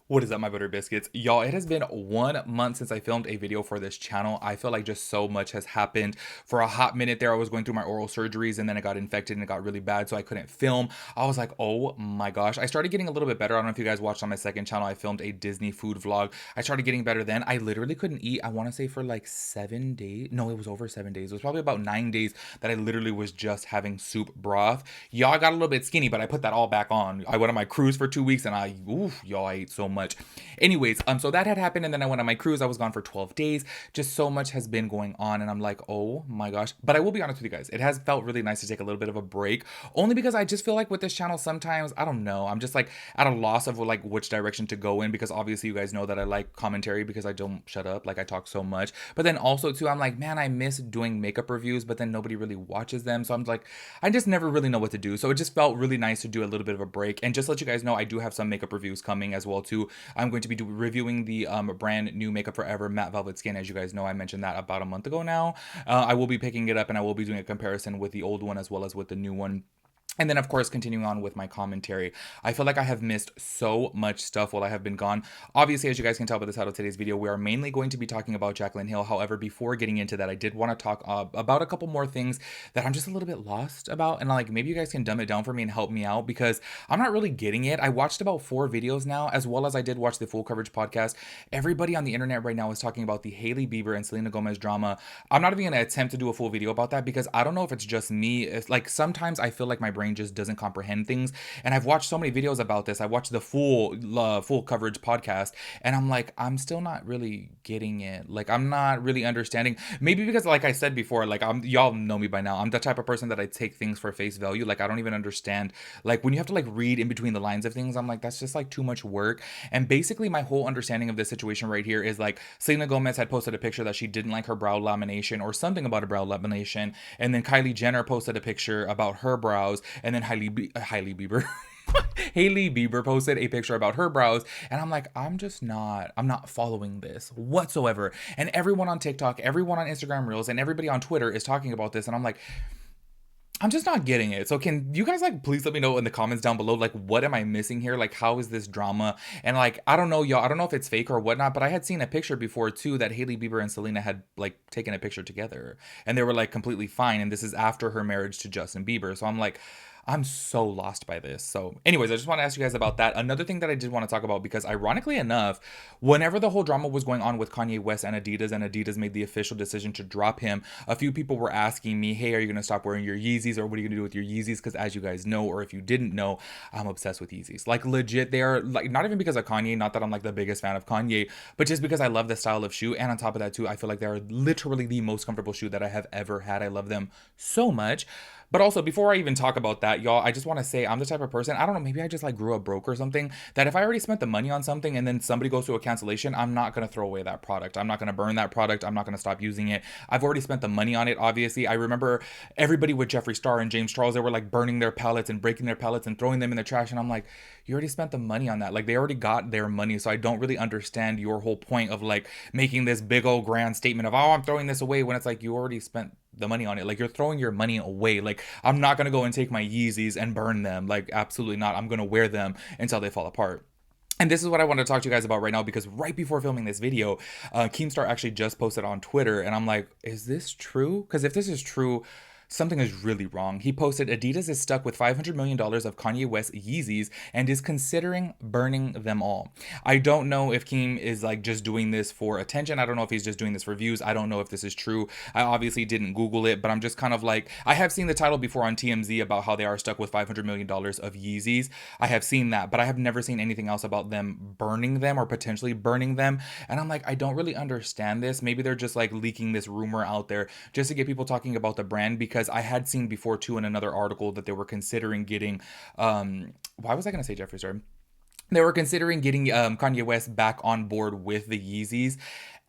What is up, my butter biscuits? Y'all, it has been 1 month since I filmed a video for this channel. I feel like just so much has happened. For a hot minute there, I was going through my oral surgeries and then I got infected and it got really bad, so I couldn't film. I was like, oh my gosh. I started getting a little bit better. I don't know if you guys watched on my second channel. I filmed a Disney food vlog. I started getting better then. I literally couldn't eat, I want to say for like 7 days. No, it was over 7 days. It was probably about 9 days that I literally was just having soup broth. Y'all, I got a little bit skinny, but I put that all back on. I went on my cruise for 2 weeks and y'all, I ate so much. Anyways, so that had happened, and then I went on my cruise. I was gone for 12 days. Just so much has been going on, and I'm like, oh my gosh. But I will be honest with you guys, it has felt really nice to take a little bit of a break, only because I just feel like with this channel sometimes, I don't know, I'm just like at a loss of like which direction to go in, because obviously you guys know that I like commentary because I don't shut up, like I talk so much. But then also too, I'm like, man, I miss doing makeup reviews, but then nobody really watches them. So I'm like, I just never really know what to do. So it just felt really nice to do a little bit of a break. And just let you guys know, I do have some makeup reviews coming as well too. I'm going to be reviewing the brand new Makeup Forever Matte Velvet Skin. As you guys know, I mentioned that about a month ago now. I will be picking it up and I will be doing a comparison with the old one as well as with the new one. And then, of course, continuing on with my commentary, I feel like I have missed so much stuff while I have been gone. Obviously, as you guys can tell by the title of today's video, we are mainly going to be talking about Jaclyn Hill. However, before getting into that, I did want to talk about a couple more things that I'm just a little bit lost about. And like, maybe you guys can dumb it down for me and help me out, because I'm not really getting it. I watched about 4 videos now, as well as I did watch the full coverage podcast. Everybody on the internet right now is talking about the Hailey Bieber and Selena Gomez drama. I'm not even going to attempt to do a full video about that, because I don't know if it's just me. It's like sometimes I feel like my brain just doesn't comprehend things, and I've watched so many videos about this. I watched the full coverage podcast, and I'm like, I'm still not really getting it. Like, I'm not really understanding. Maybe because, like I said before, like, y'all know me by now, I'm the type of person that I take things for face value. Like, I don't even understand, like, when you have to like read in between the lines of things, I'm like, that's just like too much work. And basically my whole understanding of this situation right here is like, Selena Gomez had posted a picture that she didn't like her brow lamination or something about a brow lamination, and then Kylie Jenner posted a picture about her brows, and then Hailey Bieber Hailey Bieber posted a picture about her brows, and I'm like, I'm not following this whatsoever. And everyone on TikTok, everyone on Instagram Reels, and everybody on Twitter is talking about this, and I'm like, I'm just not getting it. So can you guys like please let me know in the comments down below, like, what am I missing here? Like, how is this drama? And like, I don't know, y'all, I don't know if it's fake or whatnot, but I had seen a picture before too that Hailey Bieber and Selena had like taken a picture together and they were like completely fine. And this is after her marriage to Justin Bieber. So I'm like, I'm so lost by this. So anyways, I just want to ask you guys about that. Another thing that I did want to talk about, because ironically enough, whenever the whole drama was going on with Kanye West and Adidas made the official decision to drop him, a few people were asking me, hey, are you going to stop wearing your Yeezys, or what are you going to do with your Yeezys? Because as you guys know, or if you didn't know, I'm obsessed with Yeezys. Like, legit, they are like, not even because of Kanye, not that I'm like the biggest fan of Kanye, but just because I love the style of shoe. And on top of that too, I feel like they are literally the most comfortable shoe that I have ever had. I love them so much. But also, before I even talk about that, y'all, I just want to say I'm the type of person, I don't know, maybe I just like grew up broke or something, that if I already spent the money on something and then somebody goes through a cancellation, I'm not going to throw away that product. I'm not going to burn that product. I'm not going to stop using it. I've already spent the money on it, obviously. I remember everybody with Jeffree Star and James Charles, they were like burning their pallets and breaking their pallets and throwing them in the trash. And I'm like, you already spent the money on that. Like, they already got their money. So I don't really understand your whole point of like making this big old grand statement of, oh, I'm throwing this away, when it's like, you already spent the money on it. Like, you're throwing your money away. Like, I'm not gonna go and take my Yeezys and burn them. Like, absolutely not. I'm gonna wear them until they fall apart. And this is what I want to talk to you guys about right now, because right before filming this video, Keemstar actually just posted on Twitter, and I'm like, is this true? Because if this is true, something is really wrong. He posted, Adidas is stuck with $500 million of Kanye West Yeezys and is considering burning them all. I don't know if Keem is like just doing this for attention. I don't know if he's just doing this for views. I don't know if this is true. I obviously didn't Google it, but I'm just kind of like, I have seen the title before on TMZ about how they are stuck with $500 million of Yeezys. I have seen that, but I have never seen anything else about them burning them or potentially burning them. And I'm like, I don't really understand this. Maybe they're just like leaking this rumor out there just to get people talking about the brand, because I had seen before too in another article that they were considering getting, why was I going to say Jeffree Star? They were considering getting Kanye West back on board with the Yeezys.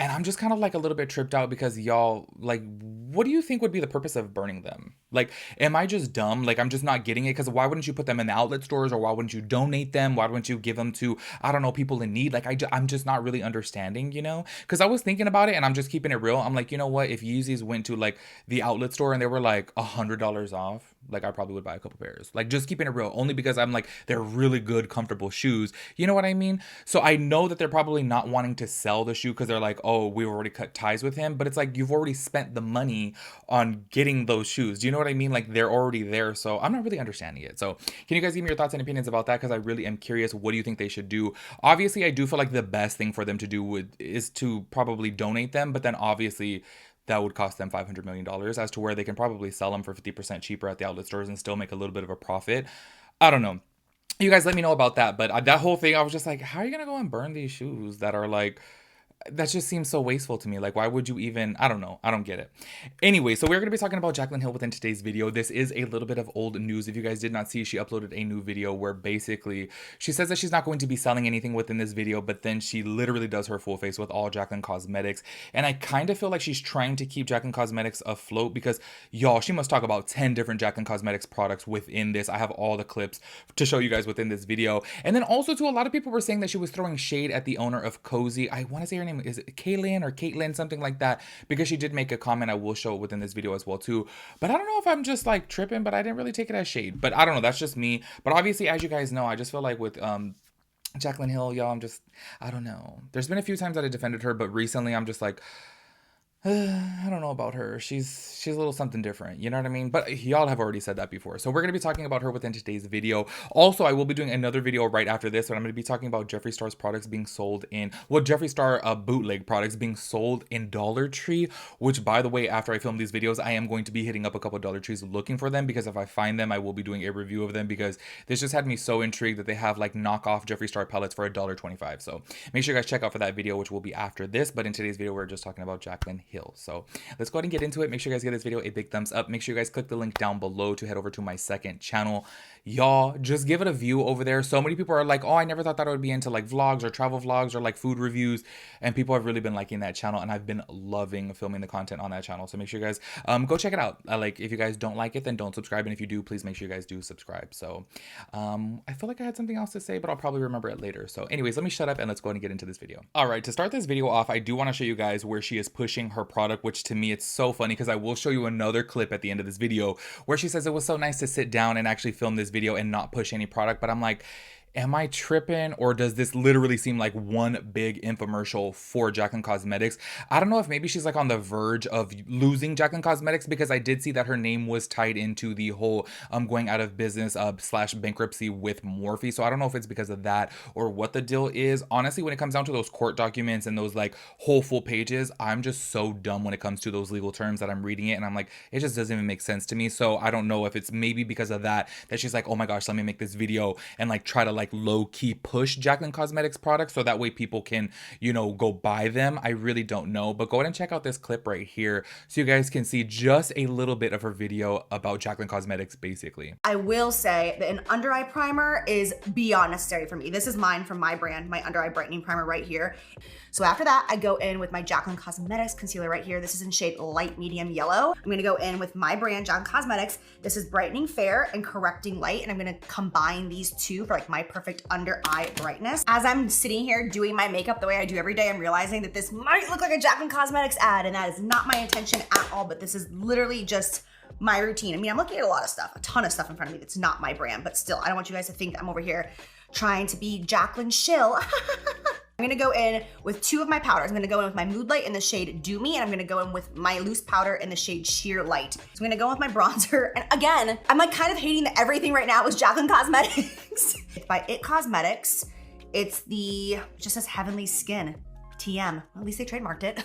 And I'm just kind of like a little bit tripped out, because y'all, like, what do you think would be the purpose of burning them? Like, am I just dumb? Like, I'm just not getting it. Because why wouldn't you put them in the outlet stores, or why wouldn't you donate them? Why wouldn't you give them to, I don't know, people in need? Like, I'm just not really understanding, you know? Because I was thinking about it, and I'm just keeping it real. I'm like, you know what? If Yeezys went to like the outlet store and they were like $100 off, Like I probably would buy a couple pairs. Like just keeping it real, only because I'm like they're really good, comfortable shoes. You know what I mean? So I know that they're probably not wanting to sell the shoe because they're like, oh, we already cut ties with him. But it's like you've already spent the money on getting those shoes. Do you know what I mean? Like they're already there. So I'm not really understanding it. So can you guys give me your thoughts and opinions about that? Because I really am curious. What do you think they should do? Obviously, I do feel like the best thing for them to do is to probably donate them. But then obviously that would cost them $500 million as to where they can probably sell them for 50% cheaper at the outlet stores and still make a little bit of a profit. I don't know. You guys let me know about that. But that whole thing, I was just like, how are you going to go and burn these shoes that are like, that just seems so wasteful to me. Like, why would you even, I don't know. I don't get it. Anyway, so we're going to be talking about Jaclyn Hill within today's video. This is a little bit of old news. If you guys did not see, she uploaded a new video where basically she says that she's not going to be selling anything within this video, but then she literally does her full face with all Jaclyn Cosmetics. And I kind of feel like she's trying to keep Jaclyn Cosmetics afloat because, y'all, she must talk about 10 different Jaclyn Cosmetics products within this. I have all the clips to show you guys within this video. And then also, too, a lot of people were saying that she was throwing shade at the owner of Cozy. I want to say her name is Kaylin or Caitlin, something like that, because she did make a comment. I will show it within this video as well too, but I don't know if I'm just like tripping, but I didn't really take it as shade, but I don't know, that's just me. But obviously, as you guys know, I just feel like with Jaclyn Hill, y'all, I don't know, there's been a few times that I defended her, but recently I'm just like, I don't know about her. She's a little something different. You know what I mean? But y'all have already said that before. So we're going to be talking about her within today's video. Also, I will be doing another video right after this, but I'm going to be talking about Jeffree Star's products being sold in, well, Jeffree Star bootleg products being sold in Dollar Tree, which, by the way, after I film these videos, I am going to be hitting up a couple of Dollar Trees looking for them, because if I find them, I will be doing a review of them, because this just had me so intrigued that they have like knockoff Jeffree Star pellets for $1.25. So make sure you guys check out for that video, which will be after this. But in today's video, we're just talking about Jaclyn Hill. So let's go ahead and get into it. Make sure you guys give this video a big thumbs up. Make sure you guys click the link down below to head over to my second channel. Y'all, just give it a view over there. So many people are like, oh, I never thought that I would be into like vlogs or travel vlogs or like food reviews. And people have really been liking that channel. And I've been loving filming the content on that channel. So make sure you guys go check it out. Like, if you guys don't like it, then don't subscribe. And if you do, please make sure you guys do subscribe. So I feel like I had something else to say, but I'll probably remember it later. So anyways, let me shut up and let's go ahead and get into this video. All right, to start this video off, I do want to show you guys where she is pushing her product, which to me, it's so funny because I will show you another clip at the end of this video where she says it was so nice to sit down and actually film this video and not push any product. But I'm like, am I tripping, or does this literally seem like one big infomercial for Jaclyn Cosmetics? I don't know if maybe she's like on the verge of losing Jaclyn Cosmetics, because I did see that her name was tied into the whole going out of business slash bankruptcy with Morphe. So I don't know if it's because of that or what the deal is. Honestly, when it comes down to those court documents and those like whole full pages, I'm just so dumb when it comes to those legal terms that I'm reading it and I'm like, it just doesn't even make sense to me. So I don't know if it's maybe because of that she's like, oh my gosh, let me make this video and like try to like low-key push Jaclyn Cosmetics products so that way people can, you know, go buy them. I really don't know, but go ahead and check out this clip right here so you guys can see just a little bit of her video about Jaclyn Cosmetics. Basically, I will say that an under eye primer is beyond necessary for me. This is mine from my brand, my under eye brightening primer right here. So after that, I go in with my Jaclyn Cosmetics concealer right here. This is in shade light medium yellow. I'm gonna go in with my brand, Jaclyn Cosmetics. This is brightening fair and correcting light, and I'm gonna combine these two for like my perfect under eye brightness. As I'm sitting here doing my makeup the way I do every day, I'm realizing that this might look like a Jaclyn Cosmetics ad, and that is not my intention at all, but this is literally just my routine. I mean, I'm looking at a lot of stuff, a ton of stuff in front of me that's not my brand, but still, I don't want you guys to think I'm over here trying to be Jaclyn Shill. I'm gonna go in with two of my powders. I'm gonna go in with my Mood Light in the shade Do Me, and I'm gonna go in with my loose powder in the shade Sheer Light. So I'm gonna go in with my bronzer, and again, I'm like kind of hating that everything right now is Jaclyn Cosmetics. It's by It Cosmetics. It just says Heavenly Skin, TM. At least they trademarked it.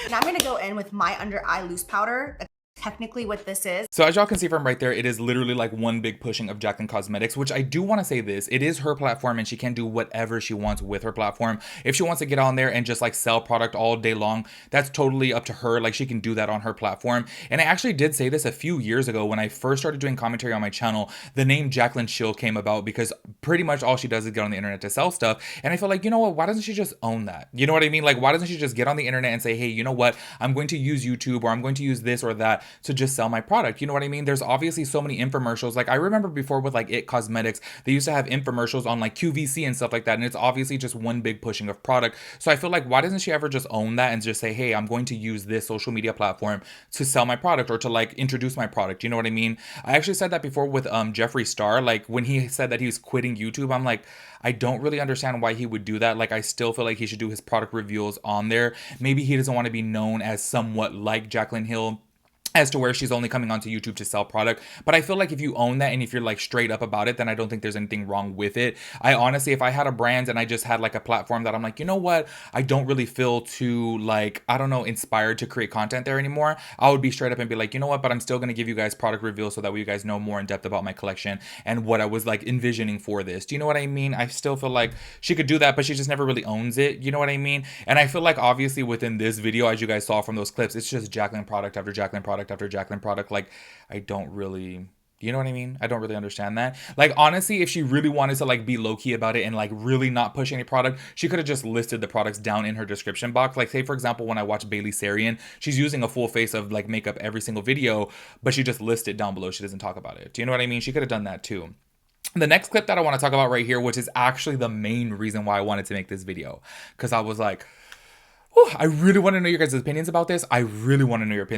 And I'm gonna go in with my under eye loose powder. Technically what this is. So as y'all can see from right there, it is literally like one big pushing of Jaclyn Cosmetics, which I do want to say this, it is her platform and she can do whatever she wants with her platform. If she wants to get on there and just like sell product all day long, that's totally up to her. Like, she can do that on her platform. And I actually did say this a few years ago when I first started doing commentary on my channel. The name Jaclyn Shill came about because pretty much all she does is get on the internet to sell stuff. And I feel like, you know what, why doesn't she just own that? You know what I mean? Like, why doesn't she just get on the internet and say, hey, you know what, I'm going to use YouTube, or I'm going to use this or that to just sell my product. You know what I mean? There's obviously so many infomercials. Like I remember before with like It Cosmetics, they used to have infomercials on like QVC and stuff like that. And it's obviously just one big pushing of product. So I feel like, why doesn't she ever just own that and just say, hey, I'm going to use this social media platform to sell my product or to like introduce my product? You know what I mean? I actually said that before with Jeffree Star. Like when he said that he was quitting YouTube, I'm like, I don't really understand why he would do that. Like I still feel like he should do his product reveals on there. Maybe he doesn't want to be known as somewhat like Jaclyn Hill, as to where she's only coming onto YouTube to sell product. But I feel like if you own that and if you're like straight up about it, then I don't think there's anything wrong with it. I honestly, if I had a brand and I just had like a platform that I'm like, you know what, I don't really feel too like, I don't know, inspired to create content there anymore, I would be straight up and be like, you know what, but I'm still going to give you guys product reveals so that way you guys know more in depth about my collection and what I was like envisioning for this. Do you know what I mean? I still feel like she could do that, but she just never really owns it. You know what I mean? And I feel like obviously within this video, as you guys saw from those clips, it's just Jaclyn product after Jaclyn product after Jaclyn product. Like I don't really, you know what I mean? I don't really understand that. Like honestly, if she really wanted to like be low-key about it and like really not push any product, she could have just listed the products down in her description box. Like say for example, when I watch Bailey Sarian, she's using a full face of like makeup every single video, but she just lists it down below. She doesn't talk about it. Do you know what I mean? She could have done that too. The next clip that I want to talk about right here, which is actually the main reason why I wanted to make this video, because I was like, whew, I really want to know your guys' opinions about this. I really want to know your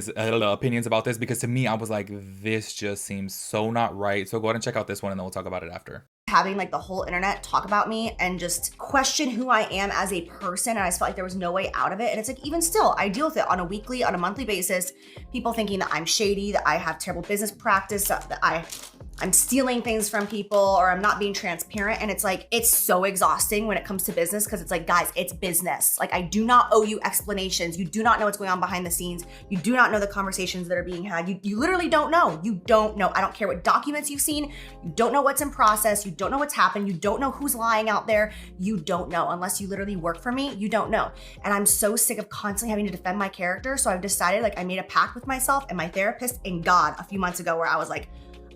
opinions about this, because to me, I was like, this just seems so not right. So go ahead and check out this one and then we'll talk about it after. Having like the whole internet talk about me and just question who I am as a person, and I just felt like there was no way out of it. And it's like, even still, I deal with it on a weekly, on a monthly basis. People thinking that I'm shady, that I have terrible business practice, that I'm stealing things from people, or I'm not being transparent. And it's like, it's so exhausting when it comes to business, because it's like, guys, it's business. Like I do not owe you explanations. You do not know what's going on behind the scenes. You do not know the conversations that are being had. You literally don't know. You don't know. I don't care what documents you've seen. You don't know what's in process. You don't know what's happened. You don't know who's lying out there. You don't know. Unless you literally work for me, you don't know. And I'm so sick of constantly having to defend my character. So I've decided, like, I made a pact with myself and my therapist and God a few months ago where I was like,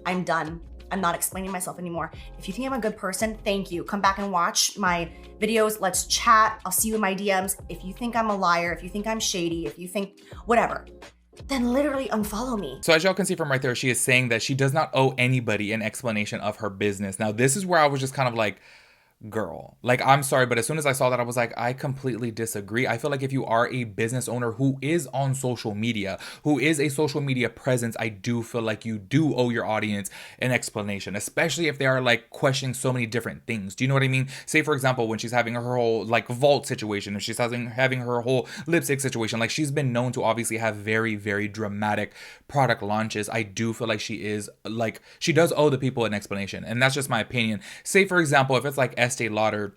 I'm done. I'm not explaining myself anymore. If you think I'm a good person, thank you. Come back and watch my videos. Let's chat. I'll see you in my DMs. If you think I'm a liar, if you think I'm shady, if you think whatever, then literally unfollow me. So as y'all can see from right there, she is saying that she does not owe anybody an explanation of her business. Now, this is where I was just kind of like, girl, like, I'm sorry, but as soon as I saw that, I was like, I completely disagree. I feel like if you are a business owner who is on social media, who is a social media presence, I do feel like you do owe your audience an explanation, especially if they are like questioning so many different things. Do you know what I mean? Say for example, when she's having her whole like vault situation, if she's having her whole lipstick situation, like she's been known to obviously have very, very dramatic product launches. I do feel like she is like, she does owe the people an explanation, and that's just my opinion. Say for example, if it's like Estee Lauder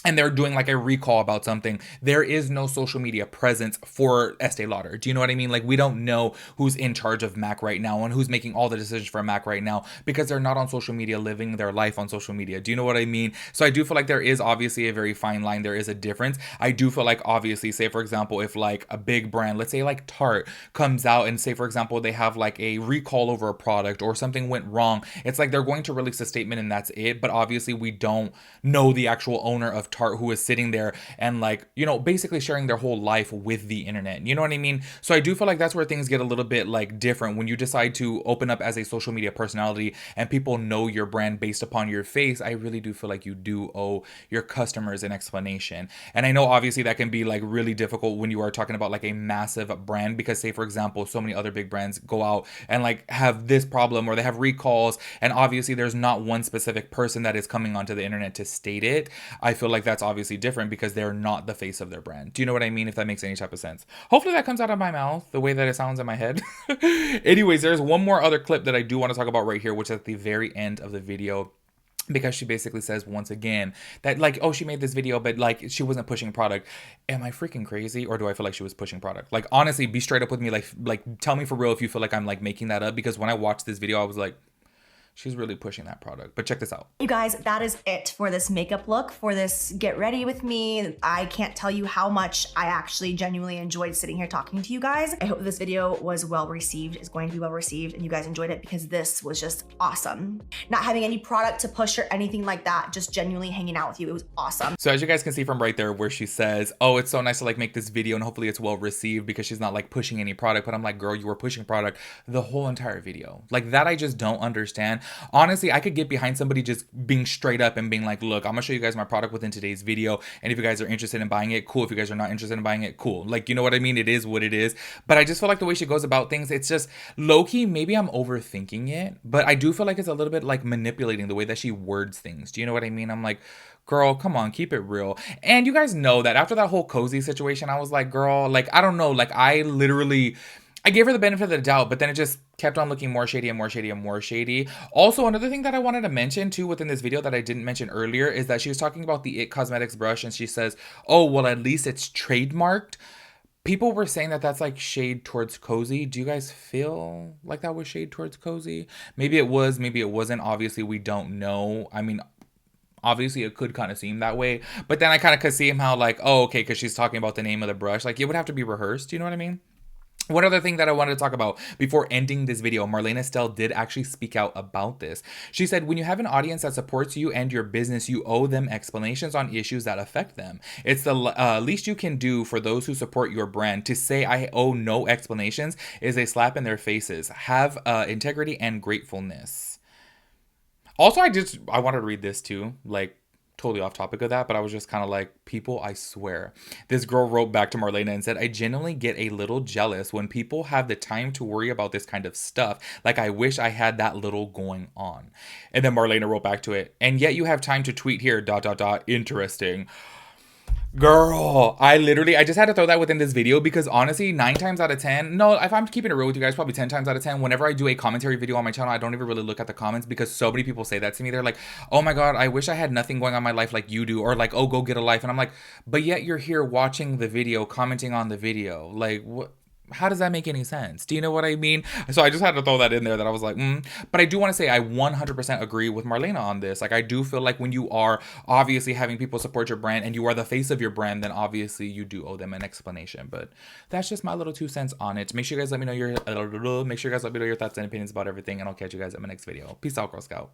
and they're doing like a recall about something, there is no social media presence for Estee Lauder. Do you know what I mean? Like we don't know who's in charge of MAC right now and who's making all the decisions for MAC right now, because they're not on social media living their life on social media. Do you know what I mean? So I do feel like there is obviously a very fine line. There is a difference. I do feel like obviously, say for example, if like a big brand, let's say like Tarte, comes out and say for example, they have like a recall over a product or something went wrong, it's like they're going to release a statement and that's it. But obviously we don't know the actual owner of Tarte who is sitting there and like, you know, basically sharing their whole life with the internet. You know what I mean? So I do feel like that's where things get a little bit like different when you decide to open up as a social media personality and people know your brand based upon your face. I really do feel like you do owe your customers an explanation. And I know obviously that can be like really difficult when you are talking about like a massive brand, because say for example, so many other big brands go out and like have this problem or they have recalls, and obviously there's not one specific person that is coming onto the internet to state it. I feel like that's obviously different because they're not the face of their brand. Do you know what I mean? If that makes any type of sense. Hopefully that comes out of my mouth the way that it sounds in my head. Anyways, there's one more other clip that I do want to talk about right here, which is at the very end of the video, because she basically says once again that like, oh, she made this video but like she wasn't pushing product. Am I freaking crazy, or do I feel like she was pushing product? Like honestly, be straight up with me. Like tell me for real if you feel like I'm like making that up, because when I watched this video I was like, she's really pushing that product. But check this out. You guys, that is it for this makeup look, for this get ready with me. I can't tell you how much I actually genuinely enjoyed sitting here talking to you guys. I hope this video was well received, is going to be well received, and you guys enjoyed it, because this was just awesome. Not having any product to push or anything like that, just genuinely hanging out with you. It was awesome. So as you guys can see from right there where she says, oh, it's so nice to like make this video and hopefully it's well received, because she's not like pushing any product. But I'm like, girl, you were pushing product the whole entire video. Like that, I just don't understand. Honestly, I could get behind somebody just being straight up and being like, look, I'm gonna show you guys my product within today's video, and if you guys are interested in buying it, cool. If you guys are not interested in buying it, cool. Like, you know what I mean? It is what it is. But I just feel like the way she goes about things, it's just low-key, maybe I'm overthinking it, but I do feel like it's a little bit like manipulating the way that she words things. Do you know what I mean? I'm like, girl, come on, keep it real. And you guys know that after that whole cozy situation, I was like, girl, like, I don't know, like, I gave her the benefit of the doubt, but then it just kept on looking more shady and more shady and more shady. Also, another thing that I wanted to mention too within this video that I didn't mention earlier is that she was talking about the It Cosmetics brush, and she says, oh, well, at least it's trademarked. People were saying that that's like shade towards cozy. Do you guys feel like that was shade towards cozy? Maybe it was, maybe it wasn't. Obviously, we don't know. I mean, obviously it could kind of seem that way, but then I kind of could see him how like, oh, okay, because she's talking about the name of the brush. Like, it would have to be rehearsed. You know what I mean? One other thing that I wanted to talk about before ending this video, Marlene Estelle did actually speak out about this. She said, when you have an audience that supports you and your business, you owe them explanations on issues that affect them. It's the least you can do for those who support your brand. To say I owe no explanations is a slap in their faces. Have integrity and gratefulness. Also, I wanted to read this too, like, totally off topic of that, but I was just kind of like, people, I swear. This girl wrote back to Marlena and said, I genuinely get a little jealous when people have the time to worry about this kind of stuff. Like, I wish I had that little going on. And then Marlena wrote back to it, and yet you have time to tweet here, ... Interesting. Girl, I just had to throw that within this video, because honestly, 9 times out of 10, no, if I'm keeping it real with you guys, probably 10 times out of 10, whenever I do a commentary video on my channel, I don't even really look at the comments, because so many people say that to me. They're like, oh my God, I wish I had nothing going on in my life like you do, or like, oh, go get a life. And I'm like, but yet you're here watching the video, commenting on the video. Like, what? How does that make any sense? Do you know what I mean? So I just had to throw that in there, that I was like, But I do want to say I 100% agree with Marlena on this. Like, I do feel like when you are obviously having people support your brand and you are the face of your brand, then obviously you do owe them an explanation. But that's just my little 2 cents on it. Make sure you guys let me know your thoughts and opinions about everything, and I'll catch you guys in my next video. Peace out, Girl Scout.